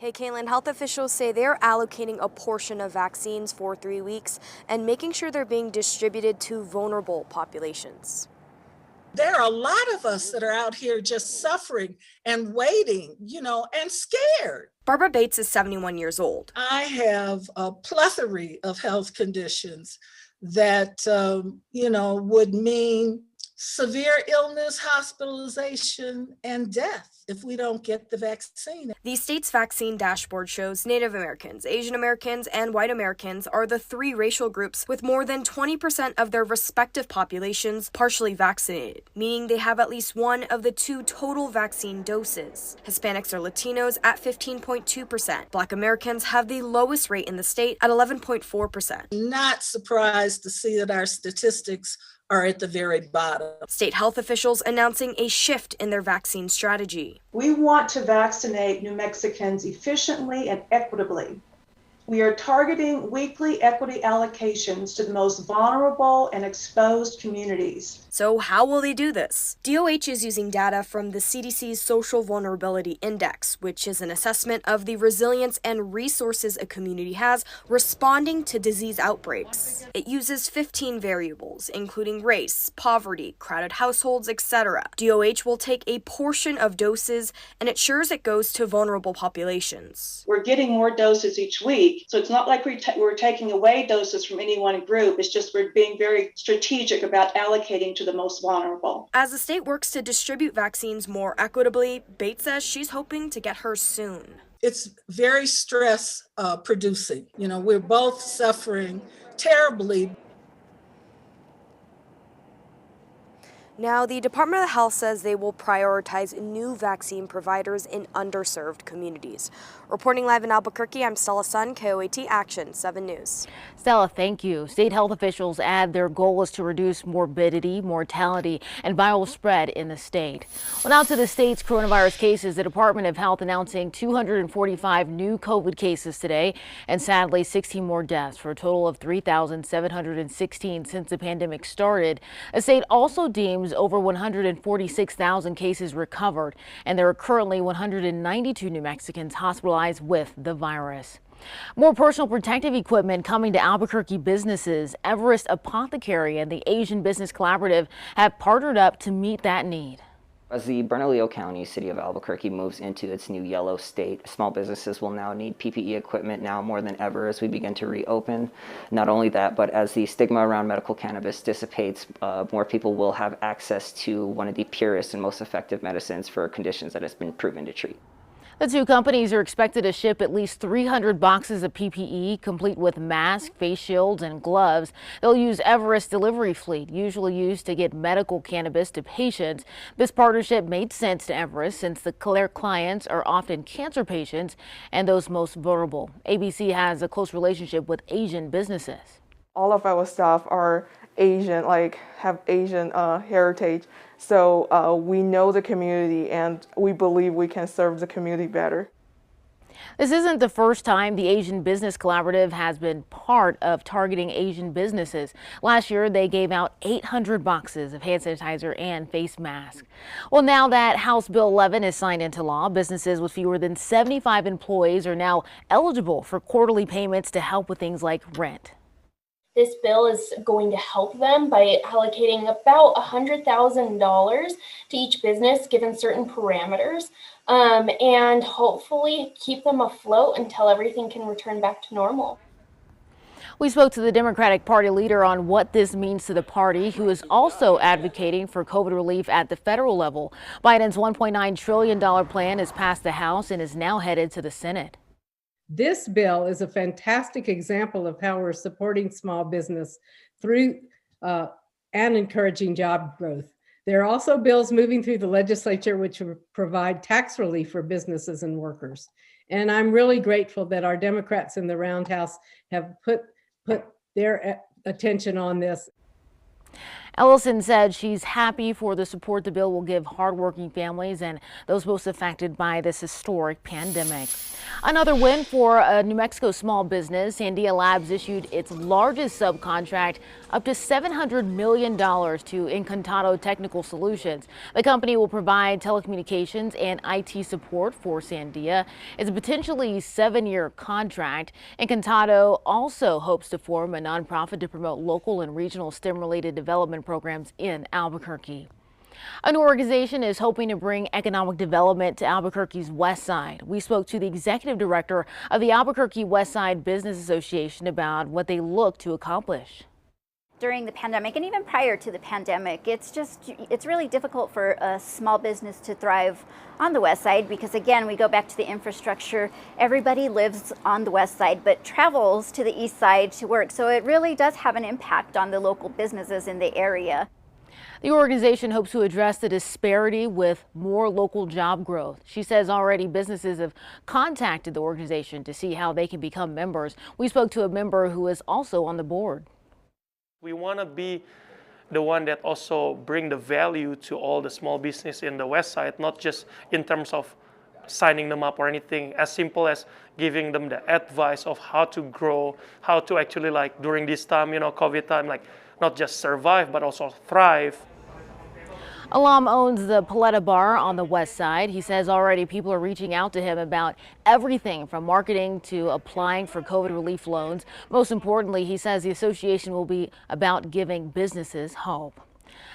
Hey, Caitlin, health officials say they're allocating a portion of vaccines for 3 weeks and making sure they're being distributed to vulnerable populations. There are a lot of us that are out here just suffering and waiting, and scared. Barbara Bates is 71 years old. I have a plethora of health conditions that, would mean severe illness, hospitalization, and death if we don't get the vaccine. The state's vaccine dashboard shows Native Americans, Asian Americans, and white Americans are the three racial groups with more than 20% of their respective populations partially vaccinated, meaning they have at least one of the two total vaccine doses. Hispanics or Latinos at 15.2%. Black Americans have the lowest rate in the state at 11.4%. Not surprised to see that our statistics are at the very bottom. State health officials announcing a shift in their vaccine strategy. We want to vaccinate New Mexicans efficiently and equitably. We are targeting weekly equity allocations to the most vulnerable and exposed communities. So how will they do this? DOH is using data from the CDC's Social Vulnerability Index, which is an assessment of the resilience and resources a community has responding to disease outbreaks. It uses 15 variables, including race, poverty, crowded households, etc. DOH will take a portion of doses and ensures it goes to vulnerable populations. We're getting more doses each week. So it's not like we're taking away doses from any one group. It's just we're being very strategic about allocating to the most vulnerable. As the state works to distribute vaccines more equitably, Bates says she's hoping to get hers soon. It's very stress producing. We're both suffering terribly. Now, the Department of Health says they will prioritize new vaccine providers in underserved communities. Reporting live in Albuquerque, I'm Stella Sun, KOAT Action 7 News. Stella, thank you. State health officials add their goal is to reduce morbidity, mortality, and viral spread in the state. Well, now to the state's coronavirus cases. The Department of Health announcing 245 new COVID cases today, and sadly 16 more deaths for a total of 3,716 since the pandemic started. The state also deems over 146,000 cases recovered, and there are currently 192 New Mexicans hospitalized with the virus. More personal protective equipment coming to Albuquerque businesses. Everest Apothecary and the Asian Business Collaborative have partnered up to meet that need. As the Bernalillo County, City of Albuquerque moves into its new yellow state, small businesses will now need PPE equipment now more than ever as we begin to reopen. Not only that, but as the stigma around medical cannabis dissipates, more people will have access to one of the purest and most effective medicines for conditions that has been proven to treat. The two companies are expected to ship at least 300 boxes of PPE, complete with masks, face shields, and gloves. They'll use Everest delivery fleet, usually used to get medical cannabis to patients. This partnership made sense to Everest since their clients are often cancer patients and those most vulnerable. ABC has a close relationship with Asian businesses. All of our staff are Asian, have Asian heritage. So we know the community and we believe we can serve the community better. This isn't the first time the Asian Business Collaborative has been part of targeting Asian businesses. Last year, they gave out 800 boxes of hand sanitizer and face masks. Well, now that House Bill 11 is signed into law, businesses with fewer than 75 employees are now eligible for quarterly payments to help with things like rent. This bill is going to help them by allocating about $100,000 to each business given certain parameters, and hopefully keep them afloat until everything can return back to normal. We spoke to the Democratic Party leader on what this means to the party, who is also advocating for COVID relief at the federal level. Biden's $1.9 trillion plan has passed the House and is now headed to the Senate. This bill is a fantastic example of how we're supporting small business through and encouraging job growth. There are also bills moving through the legislature which will provide tax relief for businesses and workers. And I'm really grateful that our Democrats in the Roundhouse have put their attention on this. Ellison said she's happy for the support the bill will give hardworking families and those most affected by this historic pandemic. Another win for a New Mexico small business. Sandia Labs issued its largest subcontract, up to $700 million to Encantado Technical Solutions. The company will provide telecommunications and IT support for Sandia. It's a potentially 7-year contract. Encantado also hopes to form a nonprofit to promote local and regional STEM-related development programs in Albuquerque. A new organization is hoping to bring economic development to Albuquerque's West Side. We spoke to the executive director of the Albuquerque West Side Business Association about what they look to accomplish. During the pandemic and even prior to the pandemic, it's really difficult for a small business to thrive on the West Side because, again, we go back to the infrastructure. Everybody lives on the West Side but travels to the East Side to work. So it really does have an impact on the local businesses in the area. The organization hopes to address the disparity with more local job growth. She says already businesses have contacted the organization to see how they can become members. We spoke to a member who is also on the board. We want to be the one that also bring the value to all the small business in the West Side, not just in terms of signing them up or anything, as simple as giving them the advice of how to grow, how to actually, like, during this time, COVID time, like, not just survive, but also thrive. Alam owns the Paletta Bar on the West Side. He says already people are reaching out to him about everything from marketing to applying for COVID relief loans. Most importantly, he says the association will be about giving businesses hope.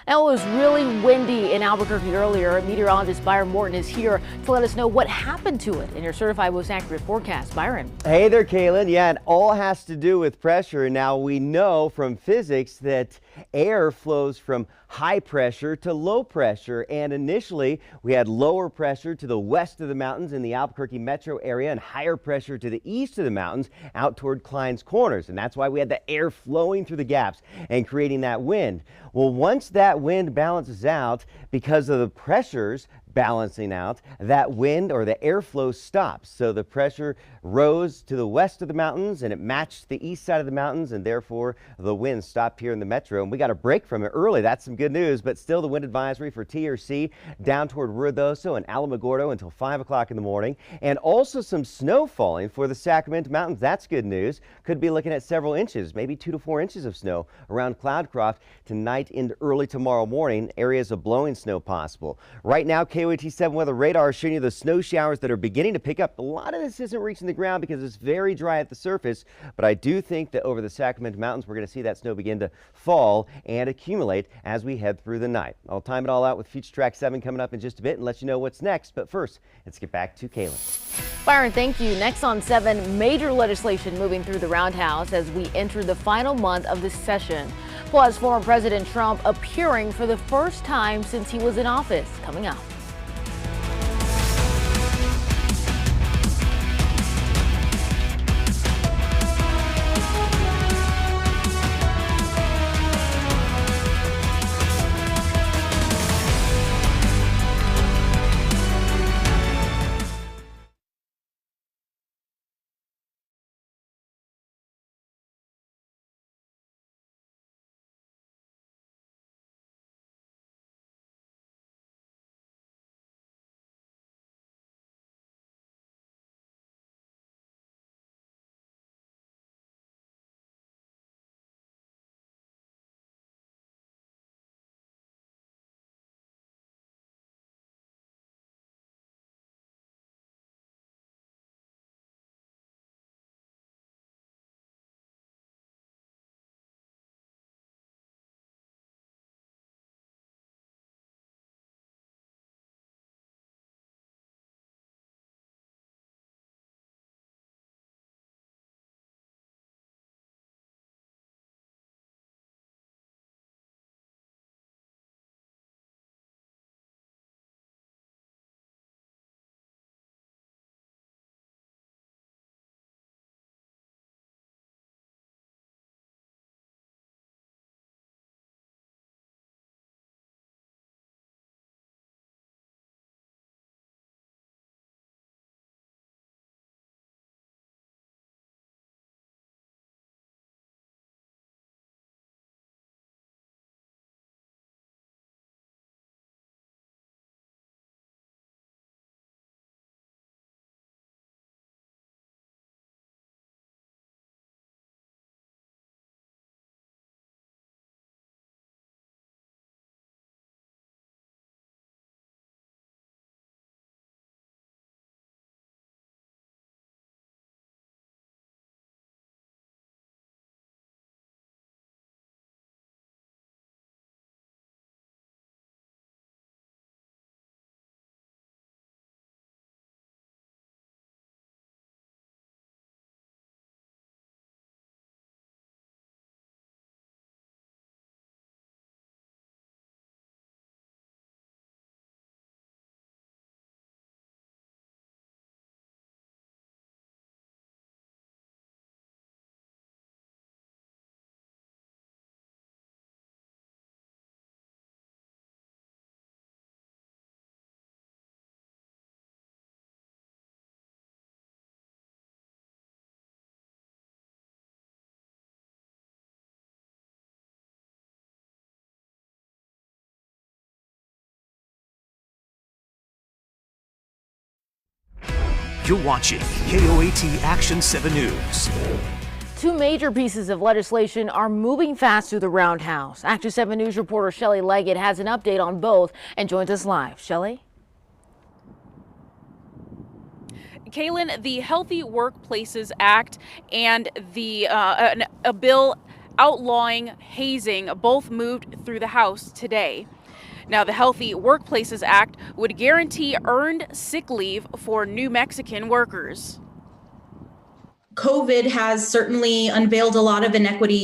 Now, it was really windy in Albuquerque earlier. Meteorologist Byron Morton is here to let us know what happened to it in your certified most accurate forecast. Byron. Hey there, Kaylin. Yeah, it all has to do with pressure. Now, we know from physics that air flows from high pressure to low pressure, and initially we had lower pressure to the west of the mountains in the Albuquerque metro area and higher pressure to the east of the mountains out toward Klein's Corners, and that's why we had the air flowing through the gaps and creating that wind. Well, once that wind balances out because of the pressures balancing out, that wind or the airflow stops. So the pressure rose to the west of the mountains and it matched the east side of the mountains, and therefore the wind stopped here in the metro. And we got a break from it early. That's some good news, but still the wind advisory for TRC down toward Ruidoso and Alamogordo until 5 o'clock in the morning. And also some snow falling for the Sacramento Mountains. That's good news. Could be looking at several inches, maybe 2 to 4 inches of snow around Cloudcroft tonight into early tomorrow morning. Areas of blowing snow possible. Right now, KOAT7 weather radar is showing you the snow showers that are beginning to pick up. A lot of this isn't reaching the ground because it's very dry at the surface, but I do think that over the Sacramento Mountains, we're going to see that snow begin to fall and accumulate as we head through the night. I'll time it all out with Future Track 7 coming up in just a bit and let you know what's next. But first, let's get back to Kaylin. Byron, thank you. Next on 7, major legislation moving through the Roundhouse as we enter the final month of this session. Plus, former President Trump appearing for the first time since he was in office. Coming up. You're watching KOAT Action 7 News. Two major pieces of legislation are moving fast through the Roundhouse. Action 7 News reporter Shelley Leggett has an update on both and joins us live. Shelley? Kaylin, the Healthy Workplaces Act and a bill outlawing hazing both moved through the House today. Now, the Healthy Workplaces Act would guarantee earned sick leave for New Mexican workers. COVID has certainly unveiled a lot of inequity.